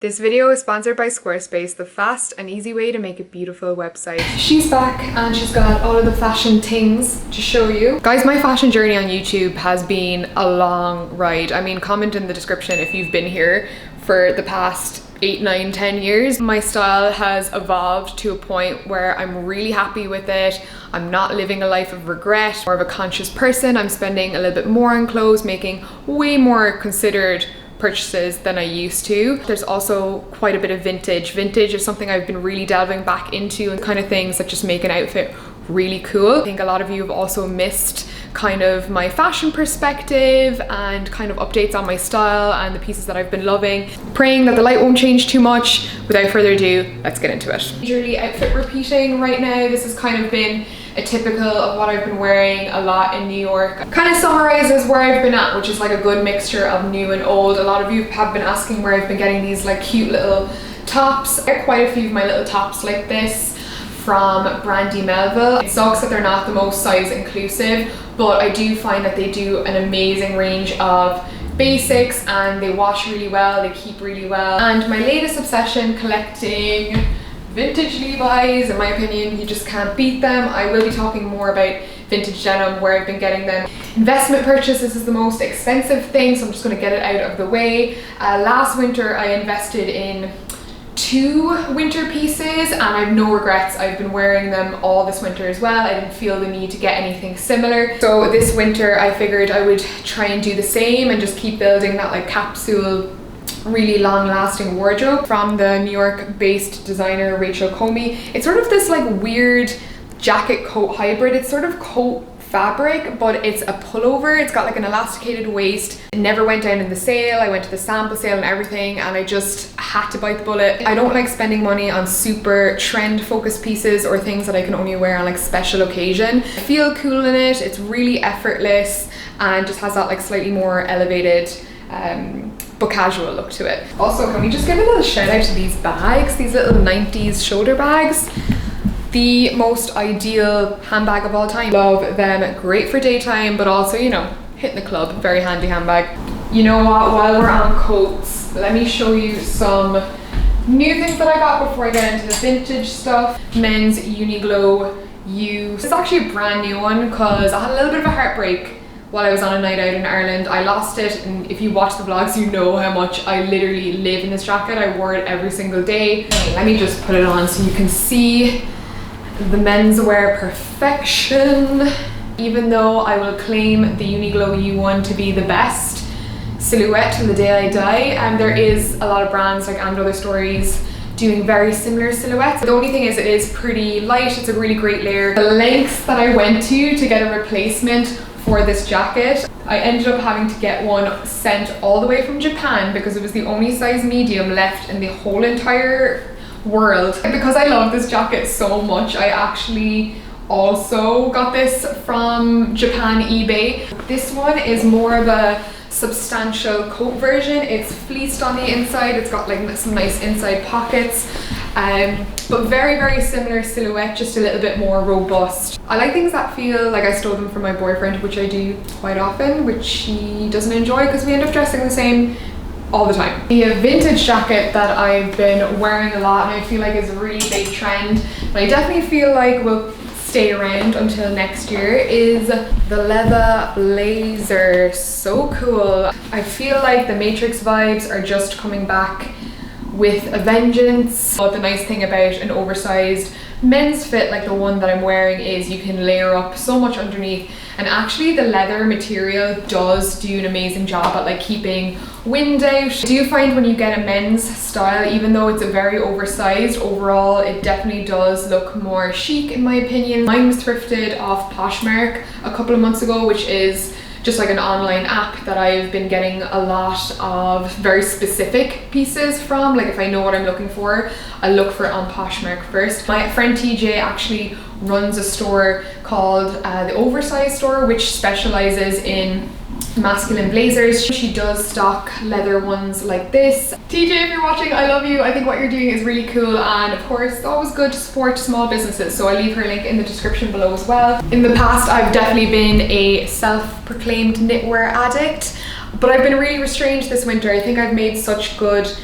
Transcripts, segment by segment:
This video is sponsored by Squarespace, the fast and easy way to make a beautiful website. She's back and she's got all of the fashion things to show you. Guys, my fashion journey on YouTube has been a long ride. I mean, comment in the description if you've been here for the past 8, 9, 10 years. My style has evolved to a point where I'm really happy with it. I'm not living a life of regret, more of a conscious person. I'm spending a little bit more on clothes, making way more considered purchases than I used to. There's also quite a bit of vintage. Vintage is something I've been really delving back into, and kind of things that just make an outfit really cool. I think a lot of you have also missed kind of my fashion perspective and kind of updates on my style and the pieces that I've been loving. Praying that the light won't change too much. Without further ado, let's get into it. Usually outfit repeating right now. This has kind of been a typical of what I've been wearing a lot in New York. Kind of summarizes where I've been at, which is like a good mixture of new and old. A lot of you have been asking where I've been getting these like cute little tops. I get quite a few of my little tops like this from Brandy Melville. It sucks that they're not the most size inclusive, but I do find that they do an amazing range of basics and they wash really well, they keep really well. And my latest obsession, collecting vintage Levi's. In my opinion, you just can't beat them. I will be talking more about vintage denim, where I've been getting them. Investment purchase, this is the most expensive thing, so I'm just going to get it out of the way. Last winter I invested in 2 winter pieces and I have no regrets. I've been wearing them all this winter as well. I didn't feel the need to get anything similar. So this winter I figured I would try and do the same and just keep building that like capsule really long-lasting wardrobe from the New York-based designer Rachel Comey. It's sort of this like weird jacket coat hybrid. It's sort of coat fabric, but it's a pullover. It's got like an elasticated waist. It never went down in the sale. I went to the sample sale and everything, and I just had to bite the bullet. I don't like spending money on super trend focused pieces or things that I can only wear on like special occasion. I feel cool in it. It's really effortless and just has that like slightly more elevated but casual look to it. Also, can we just give a little shout out to these bags, these little 90s shoulder bags. The most ideal handbag of all time. Love them, great for daytime, but also, you know, hitting the club, very handy handbag. You know what, while we're on coats, let me show you some new things that I got before I get into the vintage stuff. Men's Uniqlo U. This is actually a brand new one because I had a little bit of a heartbreak while I was on a night out in Ireland. I lost it, and if you watch the vlogs you know how much I literally live in this jacket. I wore it every single day. Let me just put it on so you can see the menswear perfection. Even though I will claim the Uniqlo U1 to be the best silhouette till the day I die, there is a lot of brands like And Other Stories doing very similar silhouettes. The only thing is it is pretty light. It's a really great layer. The lengths that I went to get a replacement for this jacket, I ended up having to get one sent all the way from Japan because it was the only size medium left in the whole entire world. And because I love this jacket so much, I actually also got this from Japan eBay. This one is more of a substantial coat version. It's fleeced on the inside. It's got like some nice inside pockets, but very, very similar silhouette, just a little bit more robust. I like things that feel like I stole them from my boyfriend, which I do quite often, which he doesn't enjoy because we end up dressing the same all the time. The vintage jacket that I've been wearing a lot and I feel like is a really big trend, but I definitely feel like will stay around until next year, is the leather blazer. So cool. I feel like the Matrix vibes are just coming back with a vengeance. But the nice thing about an oversized men's fit like the one that I'm wearing is you can layer up so much underneath, and actually the leather material does do an amazing job at like keeping wind out. I do find when you get a men's style, even though it's a very oversized, overall it definitely does look more chic in my opinion. Mine was thrifted off Poshmark a couple of months ago, which is just like an online app that I've been getting a lot of very specific pieces from. Like if I know what I'm looking for, I look for it on Poshmark first. My friend TJ actually runs a store called the Oversized Store, which specializes in masculine blazers. She does stock leather ones like this. TJ, if you're watching, I love you. I think what you're doing is really cool, and of course it's always good to support small businesses, so I'll leave her link in the description below as well. In the past I've definitely been a self-proclaimed knitwear addict, but I've been really restrained this winter. I think I've made such good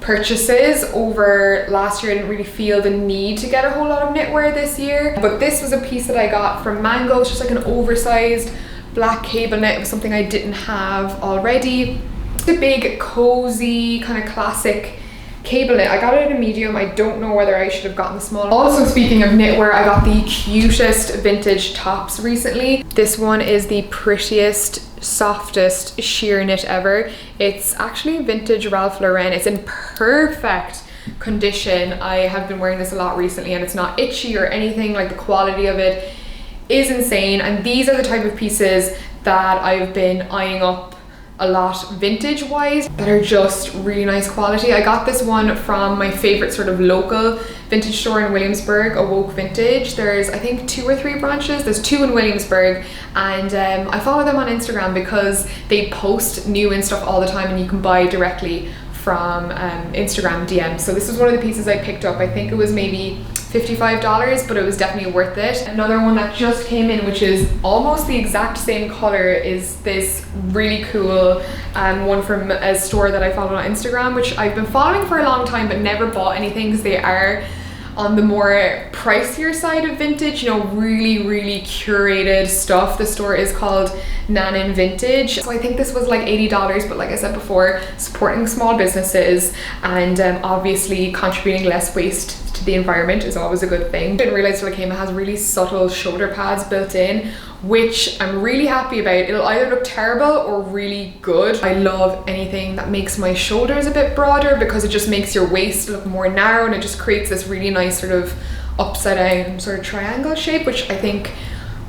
purchases over last year. I didn't really feel the need to get a whole lot of knitwear this year, but this was a piece that I got from Mango. It's just like an oversized black cable knit. It was something I didn't have already. It's a big cozy kind of classic cable knit. I got it in a medium. I don't know whether I should have gotten the small. Also, speaking of knitwear, I got the cutest vintage tops recently. This one is the prettiest, softest sheer knit ever. It's actually vintage Ralph Lauren. It's in perfect condition. I have been wearing this a lot recently and it's not itchy or anything. Like, the quality of it is insane, and these are the type of pieces that I've been eyeing up a lot vintage wise that are just really nice quality. I got this one from my favorite sort of local vintage store in Williamsburg, Awoke Vintage. There's I think 2 or 3 branches. There's 2 in Williamsburg, and I follow them on Instagram because they post new and stuff all the time, and you can buy directly from Instagram DM. So this was one of the pieces I picked up. I think it was maybe $55, but it was definitely worth it. Another one that just came in, which is almost the exact same color, is this really cool one from a store that I follow on Instagram, which I've been following for a long time but never bought anything because they are on the more pricier side of vintage, you know, really curated stuff. The store is called Denim Vintage. So I think this was like $80, but like I said before, supporting small businesses and obviously contributing less waste to the environment is always a good thing. I didn't realize till I came, it has really subtle shoulder pads built in, which I'm really happy about. It'll either look terrible or really good. I love anything that makes my shoulders a bit broader because it just makes your waist look more narrow, and it just creates this really nice sort of upside down sort of triangle shape, which I think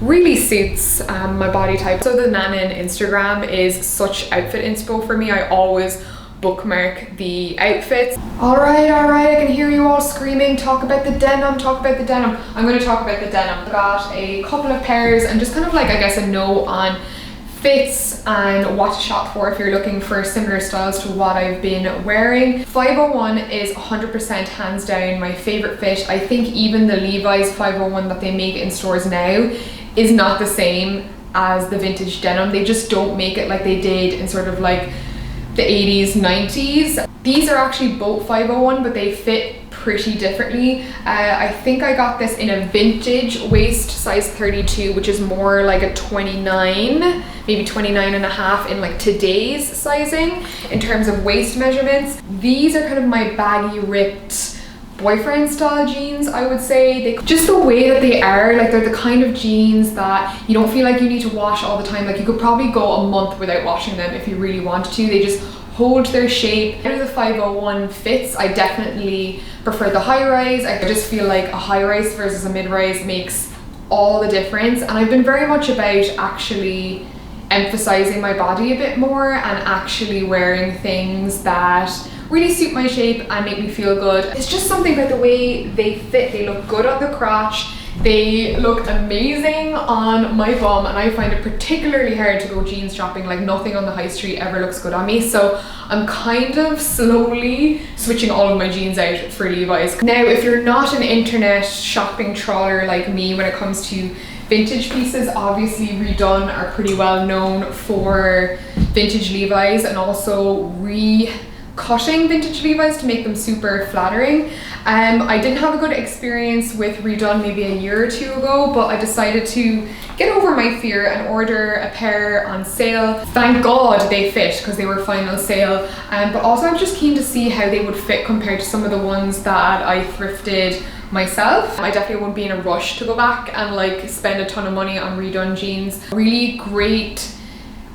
really suits my body type. So the Canon Instagram is such outfit inspo for me. I always bookmark the outfits. All right, I can hear you all screaming, talk about the denim, talk about the denim. I'm going to talk about the denim. I got a couple of pairs and just kind of like, I guess, a note on fits and what to shop for if you're looking for similar styles to what I've been wearing. 501 is 100% hands down my favorite fit. I think even the Levi's 501 that they make in stores now is not the same as the vintage denim. They just don't make it like they did in sort of like the 80s, 90s. These are actually both 501, but they fit pretty differently. I think I got this in a vintage waist size 32, which is more like a 29, maybe 29 and a half in like today's sizing in terms of waist measurements. These are kind of my baggy, ripped boyfriend style jeans, I would say. Just the way that they are, like, they're the kind of jeans that you don't feel like you need to wash all the time. Like, you could probably go a month without washing them if you really wanted to. They just hold their shape. Out of the 501 fits, I definitely prefer the high rise. I just feel like a high rise versus a mid rise makes all the difference, and I've been very much about actually emphasizing my body a bit more and actually wearing things that really suit my shape and make me feel good. It's just something about the way they fit. They look good on the crotch, they look amazing on my bum, and I find it particularly hard to go jeans shopping. Like, nothing on the high street ever looks good on me, so I'm kind of slowly switching all of my jeans out for Levi's. Now, if you're not an internet shopping trawler like me when it comes to vintage pieces, obviously Redone are pretty well known for vintage Levi's and also cutting vintage Levi's to make them super flattering. I didn't have a good experience with Redone maybe a year or two ago, but I decided to get over my fear and order a pair on sale. Thank God they fit because they were final sale, but also I'm just keen to see how they would fit compared to some of the ones that I thrifted myself. I definitely won't be in a rush to go back and like spend a ton of money on Redone jeans. Really great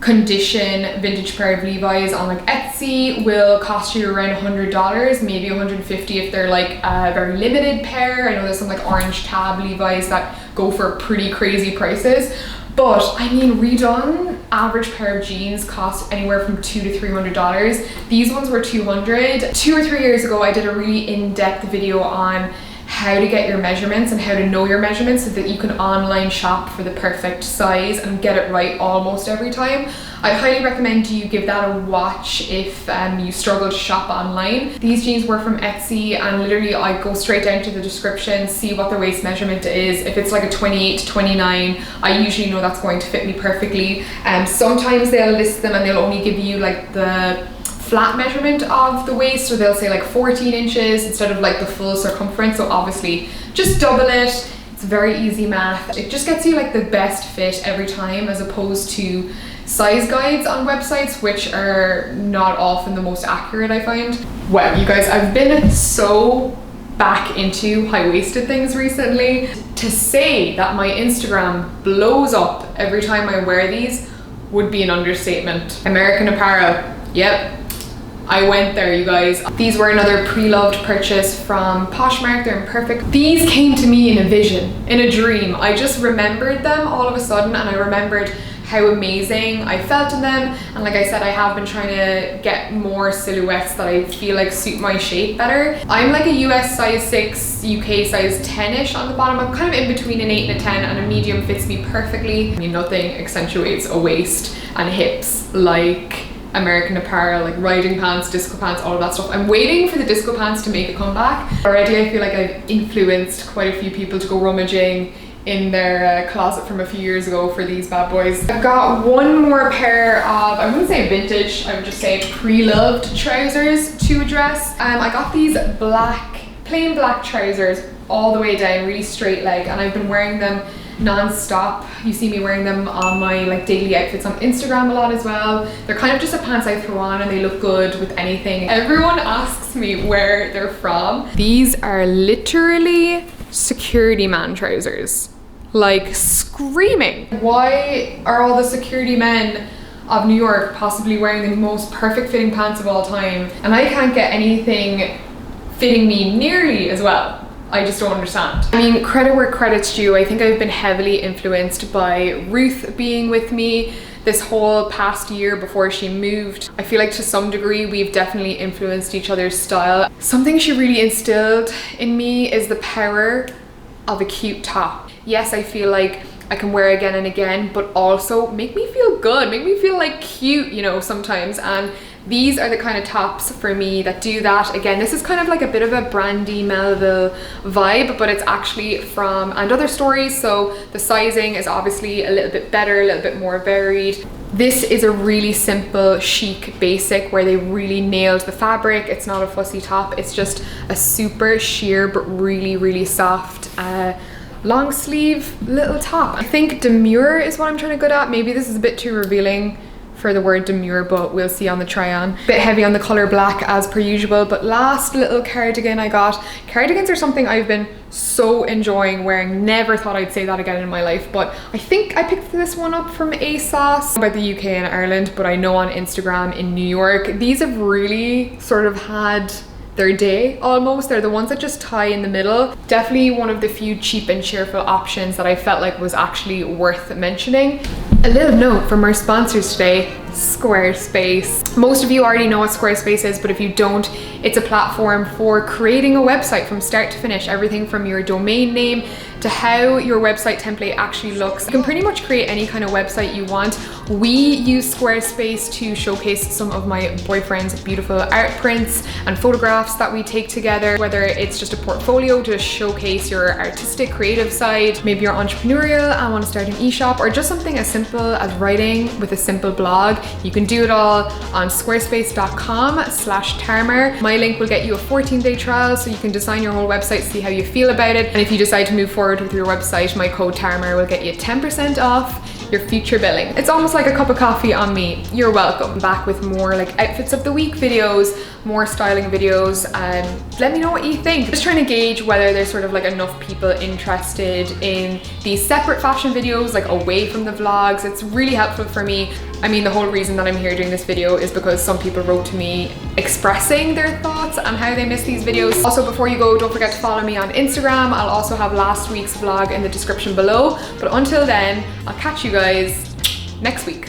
condition vintage pair of Levi's on like Etsy will cost you around $100, maybe $150 if they're like a very limited pair. I know there's some like orange tab Levi's that go for pretty crazy prices, but I mean, Redone average pair of jeans cost anywhere from $200 to $300. These ones were $200. 2 or 3 years ago I did a really in-depth video on how to get your measurements and how to know your measurements so that you can online shop for the perfect size and get it right almost every time. I highly recommend you give that a watch if you struggle to shop online. These jeans were from Etsy, and literally I go straight down to the description, see what the waist measurement is. If it's like a 28 to 29, I usually know that's going to fit me perfectly. Sometimes they'll list them and they'll only give you like the flat measurement of the waist, so they'll say like 14 inches instead of like the full circumference. So obviously just double it. It's very easy math. It just gets you like the best fit every time, as opposed to size guides on websites, which are not often the most accurate, I find. Well, you guys, I've been so back into high-waisted things recently. To say that my Instagram blows up every time I wear these would be an understatement. American Apparel, yep, I went there, you guys. These were another pre-loved purchase from Poshmark. They're perfect. These came to me in a vision, in a dream. I just remembered them all of a sudden, and I remembered how amazing I felt in them. And like I said, I have been trying to get more silhouettes that I feel like suit my shape better. I'm like a US size 6, UK size 10-ish on the bottom. I'm kind of in between an 8 and a 10, and a medium fits me perfectly. I mean, nothing accentuates a waist and hips like American Apparel, like riding pants, disco pants, all of that stuff. I'm waiting for the disco pants to make a comeback. Already I feel like I've influenced quite a few people to go rummaging in their closet from a few years ago for these bad boys. I've got one more pair of, I wouldn't say vintage, I would just say pre-loved trousers to address. I got these plain black trousers all the way down, really straight leg, and I've been wearing them non-stop. You see me wearing them on my like daily outfits on Instagram a lot as well. They're kind of just a pants I throw on, and they look good with anything. Everyone asks me where they're from. These are literally security man trousers, like screaming. Why are all the security men of New York possibly wearing the most perfect fitting pants of all time, and I can't get anything fitting me nearly as well? I just don't understand. I mean, credit where credit's due. I think I've been heavily influenced by Ruth being with me this whole past year before she moved. I feel like to some degree we've definitely influenced each other's style. Something she really instilled in me is the power of a cute top. Yes, I feel like I can wear again and again, but also make me feel good, make me feel like cute, you know, sometimes. And these are the kind of tops for me that do that. Again, this is kind of like a bit of a Brandy Melville vibe, but it's actually from And Other Stories, so the sizing is obviously a little bit better, a little bit more varied. This is a really simple, chic basic where they really nailed the fabric. It's not a fussy top, it's just a super sheer but really, really soft long sleeve little top. I think demure is what I'm trying to get at. Maybe this is a bit too revealing for the word demure, but we'll see on the try on. Bit heavy on the color black as per usual. But last little cardigan I got. Cardigans are something I've been so enjoying wearing. Never thought I'd say that again in my life, but I think I picked this one up from ASOS, about the UK and Ireland, but I know on Instagram in New York. These have really sort of had their day almost. They're the ones that just tie in the middle. Definitely one of the few cheap and cheerful options that I felt like was actually worth mentioning. A little note from our sponsors today, Squarespace. Most of you already know what Squarespace is, but if you don't, it's a platform for creating a website from start to finish. Everything from your domain name to how your website template actually looks. You can pretty much create any kind of website you want. We use Squarespace to showcase some of my boyfriend's beautiful art prints and photographs that we take together, whether it's just a portfolio to showcase your artistic creative side, maybe you're entrepreneurial and want to start an e-shop, or just something as simple as writing with a simple blog. You can do it all on squarespace.com/Tarmer. My link will get you a 14-day trial so you can design your whole website, see how you feel about it. And if you decide to move forward with your website, my code Tarmer will get you 10% off your future billing. It's almost like a cup of coffee on me. You're welcome. Back with more like outfits of the week videos, more styling videos. Let me know what you think. Just trying to gauge whether there's sort of like enough people interested in these separate fashion videos, like away from the vlogs. It's really helpful for me. I mean, the whole reason that I'm here doing this video is because some people wrote to me expressing their thoughts on how they miss these videos. Also, before you go, don't forget to follow me on Instagram. I'll also have last week's vlog in the description below. But until then, I'll catch you guys next week.